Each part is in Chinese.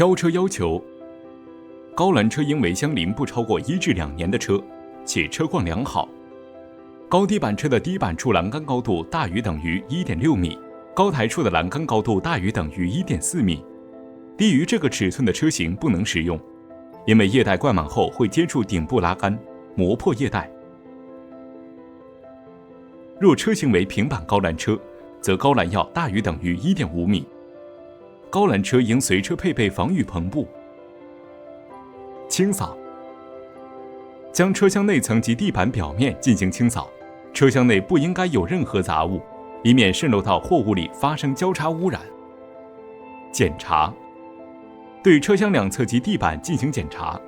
挑车要求：高栏车应为相邻不超过1至2年的车，且车况良好。高低板车的低板处栏杆高度大于等于 1.6 米，高台处的栏杆高度大于等于 1.4 米。低于这个尺寸的车型不能使用，因为液带灌满后会接触顶部拉杆，磨破液带。若车型为平板高栏车，则高栏要大于等于 1.5 米。高栏车应随车配备防雨篷布。清扫：将车厢内层及地板表面进行清扫，车厢内不应该有任何杂物，以免渗漏到货物里发生交叉污染。检查：对车厢两侧及地板进行检查，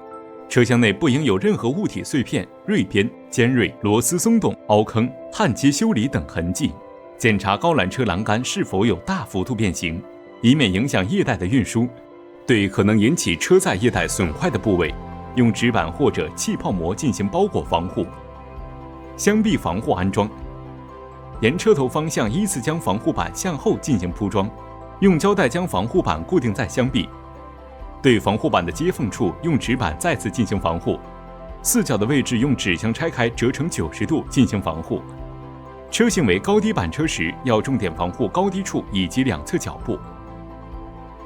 车厢内不应有任何物体碎片、锐边、尖锐、螺丝松动、凹坑、焊接修理等痕迹。检查高栏车栏杆是否有大幅度变形，以免影响液带的运输。对可能引起车载液带损坏的部位，用纸板或者气泡膜进行包裹防护。箱壁防护安装：沿车头方向依次将防护板向后进行铺装，用胶带将防护板固定在箱壁。对防护板的接缝处用纸板再次进行防护，四角的位置用纸箱拆开折成90度进行防护。车型为高低板车时，要重点防护高低处以及两侧脚部。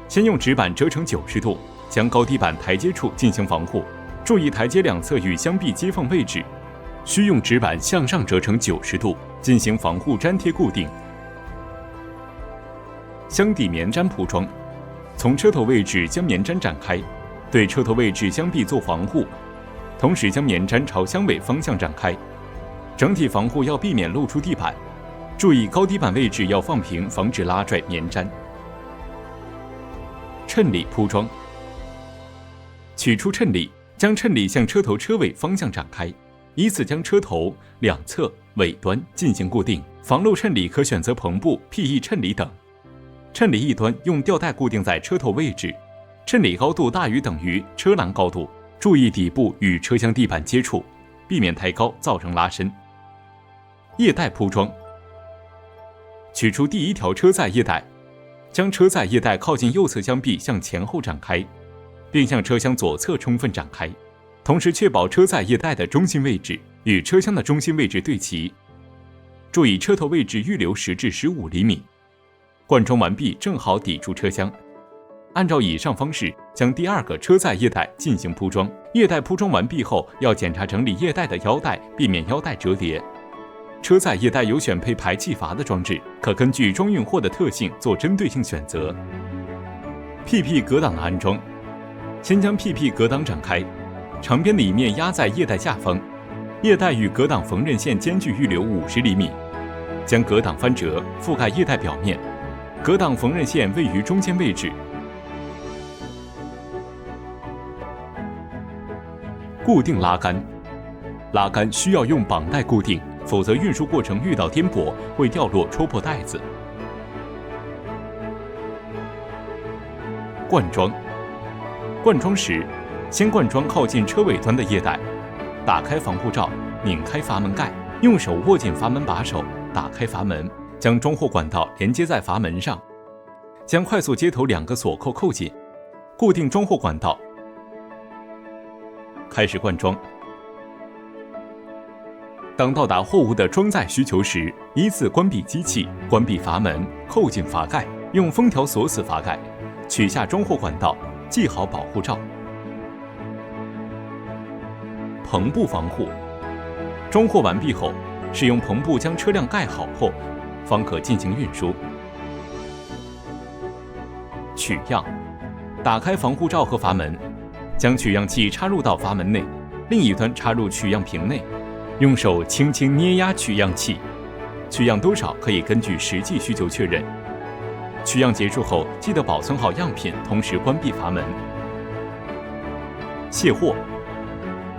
先用纸板折成90度，将高低板台阶处进行防护，注意台阶两侧与箱壁接缝位置，需用纸板向上折成90度进行防护粘贴固定。箱底棉毡铺装：从车头位置将棉毡展开，对车头位置箱壁做防护，同时将棉毡朝箱尾方向展开。整体防护要避免露出地板，注意高低板位置要放平，防止拉拽棉毡。衬里铺装：取出衬里，将衬里向车头车尾方向展开，依次将车头、两侧、尾端进行固定。防漏衬里可选择篷布、PE 衬里等。衬里一端用吊带固定在车头位置，衬里高度大于等于车栏高度，注意底部与车厢地板接触，避免抬高造成拉伸。液带铺装：取出第一条车载液带，将车载液带靠近右侧箱壁向前后展开，并向车厢左侧充分展开，同时确保车载液带的中心位置与车厢的中心位置对齐，注意车头位置预留10至15厘米。灌装完毕，正好抵住车厢。按照以上方式将第二个车载液带进行铺装。液带铺装完毕后，要检查整理液带的腰带，避免腰带折叠。车载液带有选配排气阀的装置，可根据装运货的特性做针对性选择。PP 隔挡的安装：先将 PP 隔挡展开，长边的一面压在液带下方，液带与隔挡缝纫线间距预留50厘米，将隔挡翻折，覆盖液带表面，隔挡缝纫线位于中间位置。固定拉杆：拉杆需要用绑带固定，否则运输过程遇到颠簸会掉落戳破带子。灌装：灌装时，先灌装靠近车尾端的液带，打开防护罩，拧开阀门盖，用手握紧阀门把手，打开阀门，将装货管道连接在阀门上，将快速接头2个锁扣扣紧，固定装货管道。开始灌装。当到达货物的装载需求时，依次关闭机器，关闭阀门，扣紧阀盖，用封条锁死阀盖，取下装货管道，系好保护罩。篷布防护：装货完毕后，使用篷布将车辆盖好后，方可进行运输。取样：打开防护罩和阀门，将取样器插入到阀门内，另一端插入取样瓶内，用手轻轻捏压取样器，取样多少可以根据实际需求确认。取样结束后，记得保存好样品，同时关闭阀门。卸货：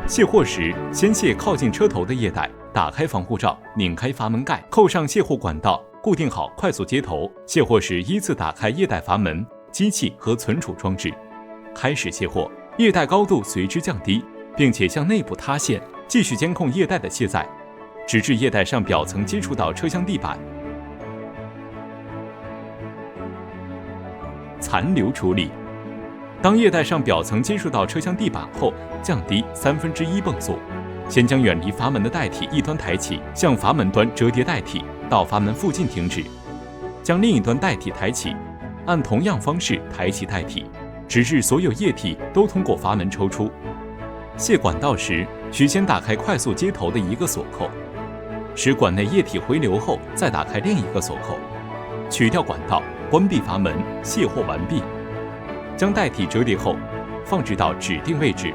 卸货时，先卸靠近车头的液带，打开防护罩，拧开阀门盖，扣上卸货管道，固定好快速接头。卸货时依次打开液带阀门、机器和存储装置，开始卸货。液带高度随之降低，并且向内部塌陷，继续监控液带的卸载，直至液带上表层接触到车厢地板。残留处理：当液带上表层接触到车厢地板后，降低1/3泵速。先将远离阀门的带体一端抬起，向阀门端折叠带体，到阀门附近停止。将另一端带体抬起，按同样方式抬起带体，直至所有液体都通过阀门抽出。卸管道时，需先打开快速接头的一个锁扣，使管内液体回流后，再打开另一个锁扣，取掉管道，关闭阀门，卸货完毕。将带体折叠后，放置到指定位置，